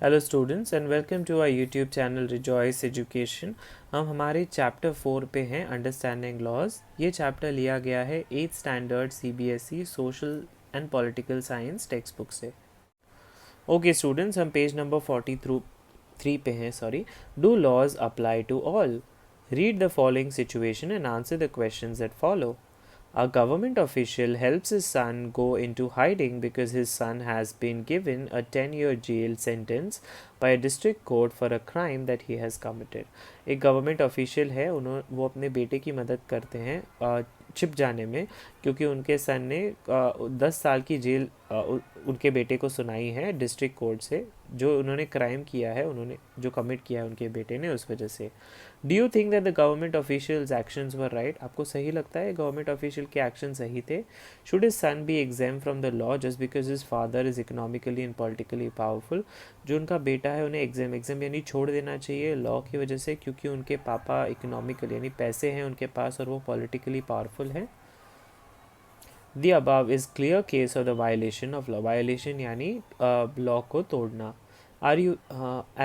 Hello students and welcome to our YouTube channel Rejoice Education. हम हमारे chapter 4 पे हैं, अंडरस्टैंडिंग लॉज। ये चैप्टर लिया गया है 8th standard CBSE social and political science text book से। ओके स्टूडेंट्स, हम पेज नंबर 43 पे हैं। Sorry. Do laws apply to all? Read the following situation and answer the questions that follow. A government official helps his son go into hiding because his son has been given a 10-year jail sentence by a district court for a crime that he has committed. एक government official है, वो अपने बेटे की मदद करते हैं छिप जाने में, क्योंकि उनके सन ने 10 साल की जेल उनके बेटे को सुनाई है डिस्ट्रिक्ट कोर्ट से, जो उन्होंने क्राइम किया है, उन्होंने जो कमिट किया है उनके बेटे ने, उस वजह से. Do you think that the government officials actions were right? आपको सही लगता है गवर्नमेंट ऑफिशियल के एक्शन सही थे? Should his son be exempt from the law just because his father is economically and politically powerful? जो उनका बेटा है उन्हें एग्जाम यानी छोड़ देना चाहिए लॉ की वजह से, क्योंकि उनके पापा इकोनॉमिकल यानी पैसे हैं उनके पास और वो पॉलिटिकली पावरफुल हैं? The above is clear case of the violation of law. Violation यानी law को तोड़ना.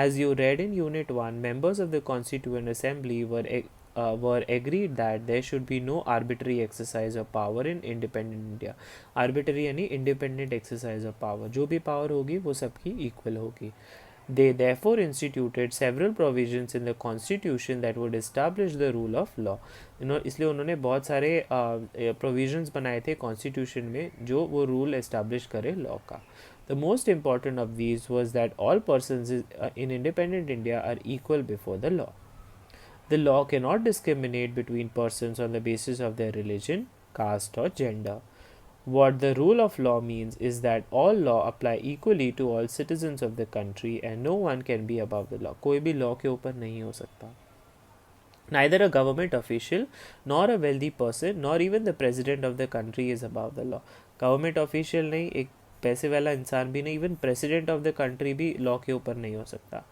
As you read in Unit 1, members of the Constituent Assembly were agreed that there should be no arbitrary exercise of power in independent India. Arbitrary यानी independent exercise of power. जो भी power होगी वो सबकी equal होगी. They therefore instituted several provisions in the constitution that would establish the rule of law. इसलिए उन्होंने बहुत सारे प्रोविजंस बनाए थे कॉन्स्टिट्यूशन में जो वो रूल एस्टैब्लिश करे लॉ का. The most important of these was that all persons in independent India are equal before the law. The law cannot discriminate between persons on the basis of their religion, caste or gender. What the rule of law means is that all law apply equally to all citizens of the country and no one can be above the law. कोई भी law के ऊपर नहीं हो सकता. Neither a government official nor a wealthy person nor even the president of the country is above the law. Government official नहीं, एक पैसे वाला इंसान भी नहीं, even president of the country भी लॉ के ऊपर नहीं हो सकता.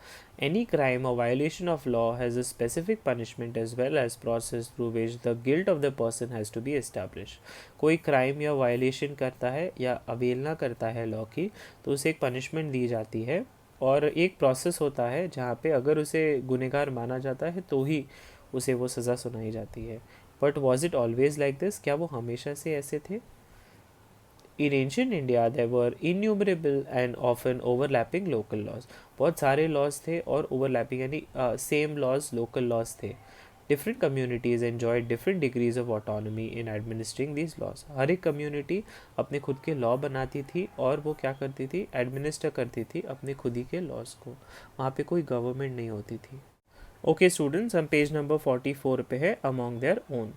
Any crime or violation of law has a specific punishment as well as process through which the guilt of the person has to be establish. कोई crime या violation करता है या अवेलना करता है लॉ की, तो उसे एक पनिशमेंट दी जाती है और एक प्रोसेस होता है जहाँ पे अगर उसे गुनहगार माना जाता है तो ही उसे वो सज़ा सुनाई जाती है. But was it always like this? क्या वो हमेशा से ऐसे थे? In ancient India, there were innumerable and often overlapping local laws. बहुत सारे laws थे और overlapping यानी same laws, local laws थे. Different communities enjoyed different degrees of autonomy in administering these laws. हर एक community अपने खुद के law बनाती थी और वो क्या करती थी? Administer करती थी अपने खुद ही के laws को. वहाँ पे कोई government नहीं होती थी. Okay students, हम पेज नंबर 44 पे है, among their own.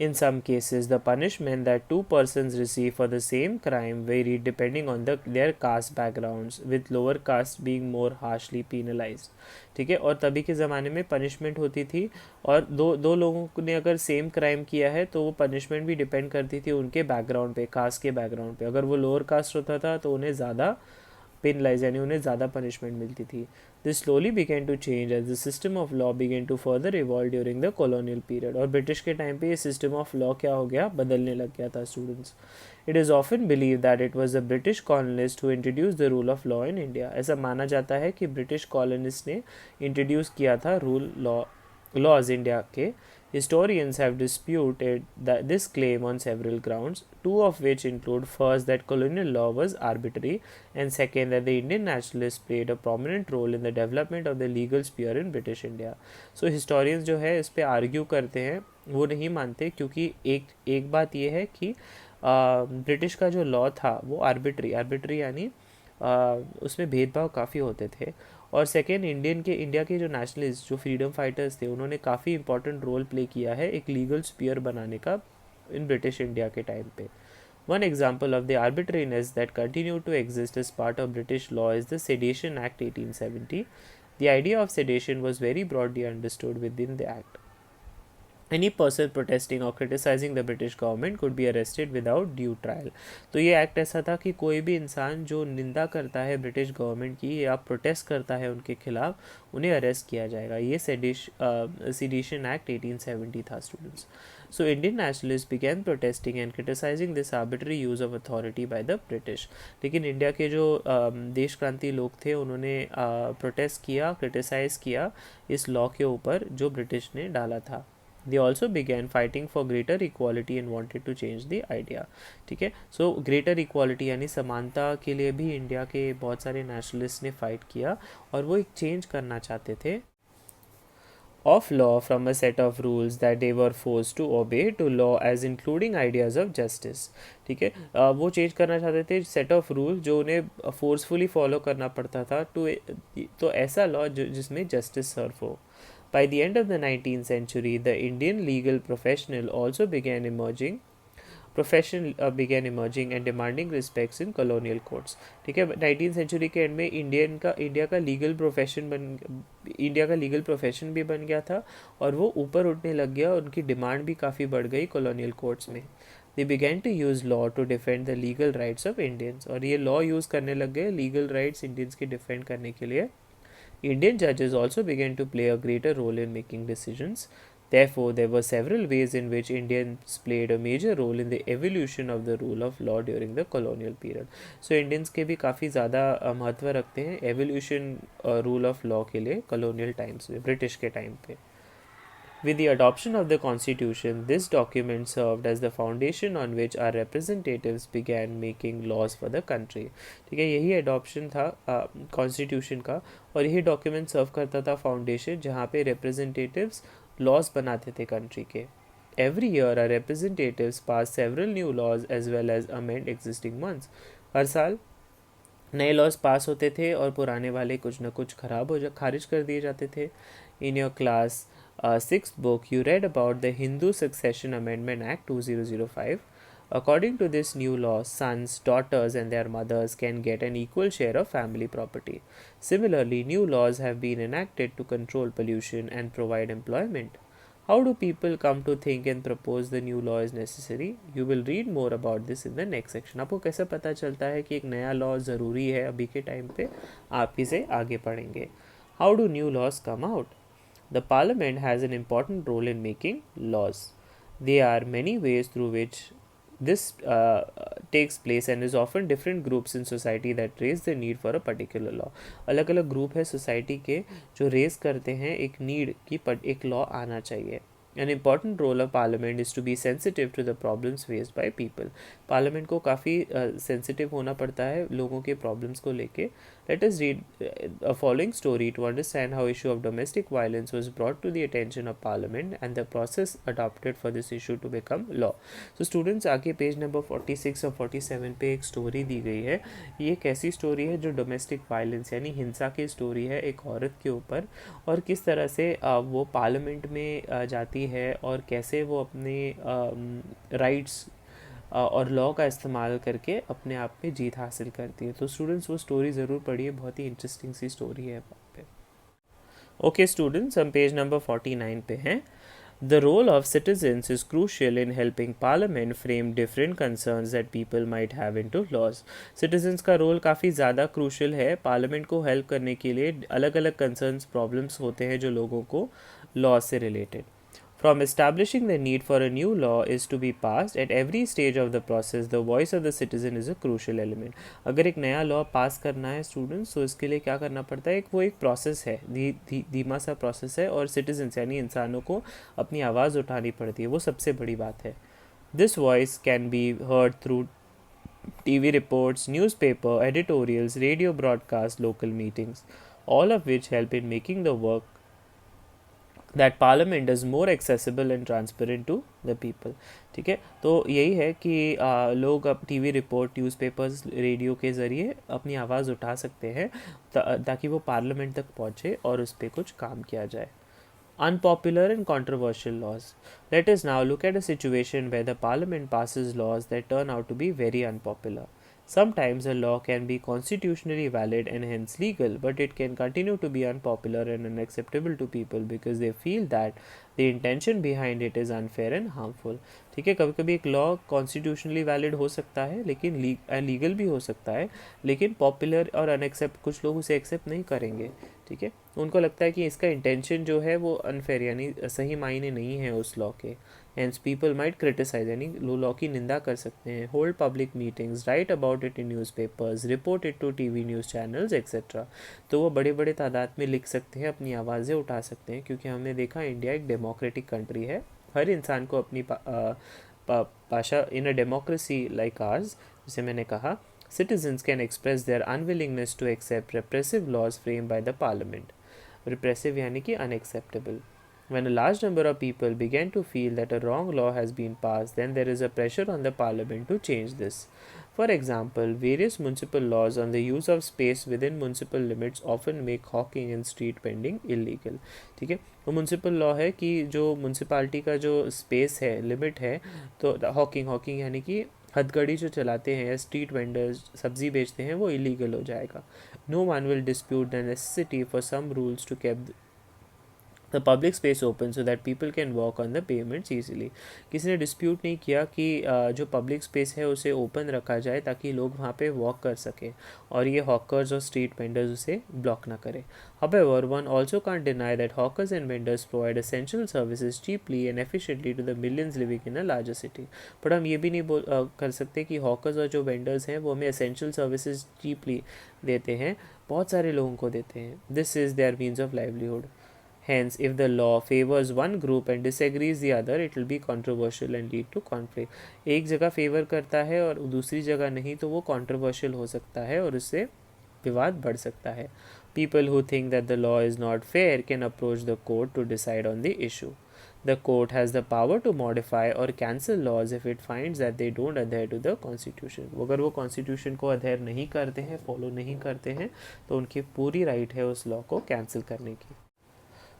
In some cases, the punishment that two persons receive for the same crime varied depending on their caste backgrounds, with lower caste being more harshly penalized. ठीक है, और तभी के ज़माने में punishment होती थी और दो लोगों ने अगर सेम क्राइम किया है तो वो पनिशमेंट भी डिपेंड करती थी उनके बैकग्राउंड पे, कास्ट के बैकग्राउंड पे. अगर वो लोअर कास्ट होता था तो उन्हें ज़्यादा पेनलाइज यानी उन्हें ज़्यादा पनिशमेंट मिलती थी. This slowly began to change as the system of law began to further evolve during the colonial period. और ब्रिटिश के टाइम पे ये सिस्टम ऑफ लॉ क्या हो गया? बदलने लग गया था students. It is often believe that it was the British colonist who introduce the rule of law in India. ऐसा माना जाता है कि ब्रिटिश कॉलोनिस्ट ने इंट्रोड्यूस किया था लॉज इंडिया के. Historians have disputed this claim on several grounds, two of which include first that colonial law was arbitrary and second that the Indian nationalists played a prominent role in the development of the legal sphere in British India. So historians जो है इस पे argue करते हैं, वो नहीं मानते, क्योंकि एक बात ये है कि ब्रिटिश का जो लॉ था वो आर्बिट्री यानी उसमें भेदभाव काफ़ी होते थे. और सेकेंड, इंडिया के जो नेशनलिस्ट, जो फ्रीडम फाइटर्स थे, उन्होंने काफ़ी इंपॉर्टेंट रोल प्ले किया है एक लीगल स्पीयर बनाने का इन ब्रिटिश इंडिया के टाइम पे. One example of the arbitrariness that continue to exist as part of British law is the sedition act 1870. The idea of sedition was very broadly understood within the act. Any person protesting or criticizing the British government could be arrested without due trial. तो ये act ऐसा था कि कोई भी इंसान जो निंदा करता है ब्रिटिश गवर्नमेंट की या प्रोटेस्ट करता है उनके खिलाफ उन्हें अरेस्ट किया जाएगा. ये सेडिशन एक्ट 1870 था students. So Indian nationalists began protesting and criticizing this arbitrary use of authority by the British. लेकिन इंडिया के जो देश क्रांति लोग थे उन्होंने प्रोटेस्ट किया, क्रिटिसाइज़ किया इस लॉ के ऊपर जो ब्रिटिश ने डाला था. They also began fighting for greater equality and wanted to change the idea. ठीक है. सो ग्रेटर इक्वालिटी यानी समानता के लिए भी इंडिया के बहुत सारे नेशनलिस्ट ने फाइट किया और वो एक चेंज करना चाहते थे of law from a set of rules that they were forced to obey to law as including ideas of justice. ठीक है. वो चेंज करना चाहते थे सेट ऑफ रूल जो उन्हें फोर्सफुली फॉलो करना पड़ता था तो ऐसा लॉ जिसमें जस्टिस सर्व हो. By the end of the 19th century, the Indian legal profession also began emerging and demanding respects in colonial courts. ठीक है. 19th सेंचुरी के एंड में इंडिया का लीगल प्रोफेशन भी बन गया था और वो ऊपर उठने लग गया. उनकी डिमांड भी काफ़ी बढ़ गई कॉलोनियल कोर्ट्स में. They began to use law to defend the legal rights of Indians. और ये लॉ यूज़ करने लग गए लीगल राइट्स इंडियंस के डिफेंड करने के लिए. Indian judges also began to play a greater role in making decisions. Therefore, there were several ways in which Indians played a major role in the evolution of the rule of law during the colonial period. So, Indians के भी काफ़ी ज़्यादा महत्व रखते हैं evolution rule of law के लिए colonial times में, British के time पे. With the adoption of the constitution, this document served as the foundation on which our representatives began making laws for the country. ठीक है. यही adoption था constitution का और यही document serve करता था foundation जहाँ पे representatives laws बनाते थे country के. Every year our representatives pass several new laws as well as amend existing ones. हर साल नए लॉज पास होते थे और पुराने वाले कुछ ना कुछ खारिज कर दिए जाते थे. In your class sixth book, you read about the Hindu Succession Amendment Act 2005. According to this new law, sons, daughters, and their mothers can get an equal share of family property. Similarly, new laws have been enacted to control pollution and provide employment. How do people come to think and propose the new law is necessary? You will read more about this in the next section. आपको कैसे पता चलता है कि एक नया law ज़रूरी है अभी के टाइम पे? आप इसे आगे पढ़ेंगे. How do new laws come out? The Parliament has an important role in making laws. There are many ways through which this takes place and is often different groups in society that raise the need for a particular law. अलग अलग group है society के जो raise करते हैं एक need की एक लॉ आना चाहिए. An important role of Parliament is to be sensitive to the problems faced by people. Parliament को काफ़ी sensitive होना पड़ता है लोगों के problems को लेके. Let us read a following story to understand how issue of domestic violence was brought to the attention of Parliament and the process adopted for this issue to become law. So students आगे page number 46 और 47 पे एक story दी गई है. ये एक ऐसी story है जो डोमेस्टिक वायलेंस यानी हिंसा की स्टोरी है एक औरत के ऊपर और किस तरह से वो पार्लियामेंट में जाती है और कैसे वो अपने राइट्स और लॉ का इस्तेमाल करके अपने आप में जीत हासिल करती है. तो स्टूडेंट्स वो स्टोरी ज़रूर पढ़िए, बहुत ही इंटरेस्टिंग सी स्टोरी है वहाँ पे. ओके स्टूडेंट्स, हम पेज नंबर 49 पे हैं. The role of citizens is crucial in helping Parliament frame different concerns that people might have into laws. Citizens का रोल काफ़ी ज़्यादा क्रूशल है. पार्लियामेंट को हेल्प करने के लिए अलग अलग कंसर्न्स प्रॉब्लम्स होते हैं जो लोगों को लॉ से related. From establishing the need for a new law is to be passed at every stage of the process. The voice of the citizen is a crucial element. अगर एक नया law पास करना है स्टूडेंट्स तो इसके लिए क्या करना पड़ता है, वो एक प्रोसेस है, धीमा सा प्रोसेस है और सिटीजन्स यानी इंसानों को अपनी आवाज़ उठानी पड़ती है, वो सबसे बड़ी बात है. This voice can be heard through TV reports, newspaper, editorials, radio broadcasts, local meetings, all of which help in making the work that parliament is more accessible and transparent to the people. ठीक है. तो यही है कि लोग अब TV report, newspapers, radio के ज़रिए अपनी आवाज़ उठा सकते हैं ताकि वो पार्लियामेंट तक पहुँचे और उस पर कुछ काम किया जाए. Unpopular and controversial laws. Let us now look at a situation where the parliament passes laws that turn out to be very unpopular. Sometimes a law can be constitutionally valid and hence legal, but it can continue to be unpopular and unacceptable to people because they feel that the intention behind it is unfair and harmful. ठीक है, कभी कभी एक law constitutionally valid हो सकता है लेकिन legal भी हो सकता है, लेकिन पॉपुलर और अनएक्सेप्ट कुछ लोग उसे एक्सेप्ट नहीं करेंगे। ठीक है, उनको लगता है कि इसका इंटेंशन जो है वो अनफेयर यानी सही मायने नहीं है उस लॉ के। Hence people might criticize यानी लॉ की निंदा कर सकते हैं। Hold public meetings, write about it in newspapers, report it to TV news channels etcetera. तो वो बड़े बड़े तादाद में लिख सकते हैं, अपनी आवाज़ें उठा सकते हैं, क्योंकि हमने देखा इंडिया एक डेमोक्रेटिक कंट्री है। हर इंसान को अपनी भाषा, इन अ डेमोक्रेसी लाइक आर्स, जैसे मैंने कहा, citizens can express their unwillingness to accept repressive laws framed by the parliament. Repressive यानी कि unacceptable. When a large number of people begin to feel that a wrong law has been passed, then there is a pressure on the parliament to change this. For example, various municipal laws on the use of space within municipal limits often make hawking and street vending illegal. ठीक है, वो municipal law है कि जो municipality का जो space है, limit है, तो हॉकिंग यानी कि हथकड़ी जो चलाते हैं या स्ट्रीट वेंडर्स सब्जी बेचते हैं वो इलीगल हो जाएगा। No one will dispute the necessity for some rules to keep the public space open so that people can walk on the pavements easily. किसी ने डिस्प्यूट नहीं किया कि जो पब्लिक स्पेस है उसे ओपन रखा जाए ताकि लोग वहाँ पे वॉक कर सकें और ये हॉकर्स और स्ट्रीट वेंडर्स उसे ब्लॉक ना करें। However, one also can't deny that hawkers and vendors provide essential services cheaply and efficiently to the millions living in a larger city. But हम ये भी नहीं कर सकते कि हॉकर्स और जो वेंडर्स हैं वो हमें एसेंशियल सर्विसेज चीपली देते हैं, बहुत सारे लोगों को देते हैं। This is their means of livelihood. Hence, if the law favors one group and disagrees the other, it will be controversial and lead to conflict. एक जगह फेवर करता है और दूसरी जगह नहीं, तो वो controversial हो सकता है और उससे विवाद बढ़ सकता है। People who think that the law is not fair can approach the court to decide on the issue. The court has the power to modify or cancel laws if it finds that they don't adhere to the constitution. अगर वो constitution को adhere नहीं करते हैं, follow नहीं करते हैं, तो उनकी पूरी right है उस law को cancel करने की।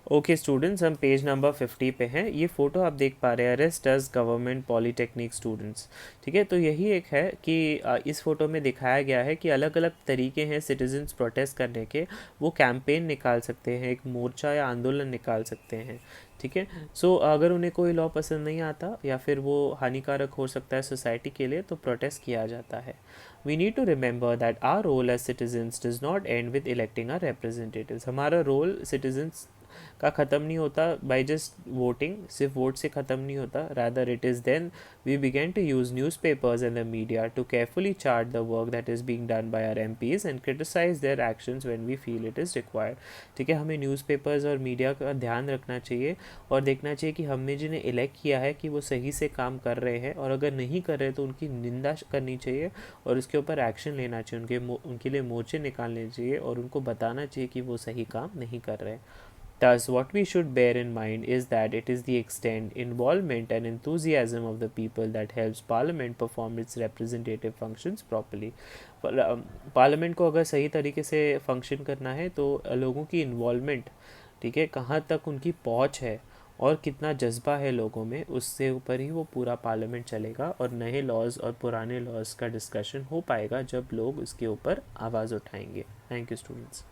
ओके स्टूडेंट्स, हम पेज नंबर 50 पे हैं। ये फ़ोटो आप देख पा रहे हैं, arrest does government polytechnic students. ठीक है, तो यही एक है कि इस फ़ोटो में दिखाया गया है कि अलग अलग तरीके हैं सिटीजन्स प्रोटेस्ट करने के। वो कैंपेन निकाल सकते हैं, एक मोर्चा या आंदोलन निकाल सकते हैं। ठीक है, सो अगर उन्हें कोई लॉ पसंद नहीं आता या फिर वो हानिकारक हो सकता है सोसाइटी के लिए, तो प्रोटेस्ट किया जाता है। We need to remember that our role as citizens does not end with electing our representatives. हमारा रोल सिटीजन्स का ख़त्म नहीं होता बाय जस्ट वोटिंग, सिर्फ वोट से ख़त्म नहीं होता। Rather it is then we begin to use newspapers and the media to carefully chart the work that is being done by our MPs and criticise their actions when we feel it is required. ठीक है, हमें newspapers और media का ध्यान रखना चाहिए और देखना चाहिए कि हमने जिन्हें इलेक्ट किया है कि वो सही से काम कर रहे हैं, और अगर नहीं कर रहे तो उनकी निंदा करनी चाहिए और उसके ऊपर एक्शन लेना चाहिए, उनके लिए मोर्चे निकालने चाहिए और उनको बताना चाहिए कि वो सही काम नहीं कर रहे। Thus, what we should bear in mind is that it is the extent, involvement, and enthusiasm of the people that helps Parliament perform its representative functions properly. Parliament को अगर सही तरीके से फंक्शन करना है तो लोगों की इन्वॉल्वमेंट, ठीक है, कहाँ तक उनकी पहुँच है और कितना जज्बा है लोगों में, उससे ऊपर ही वो पूरा पार्लियामेंट चलेगा और नए लॉज और पुराने लॉज का डिस्कशन हो पाएगा जब लोग उसके ऊपर आवाज़ उठाएंगे। Thank you students.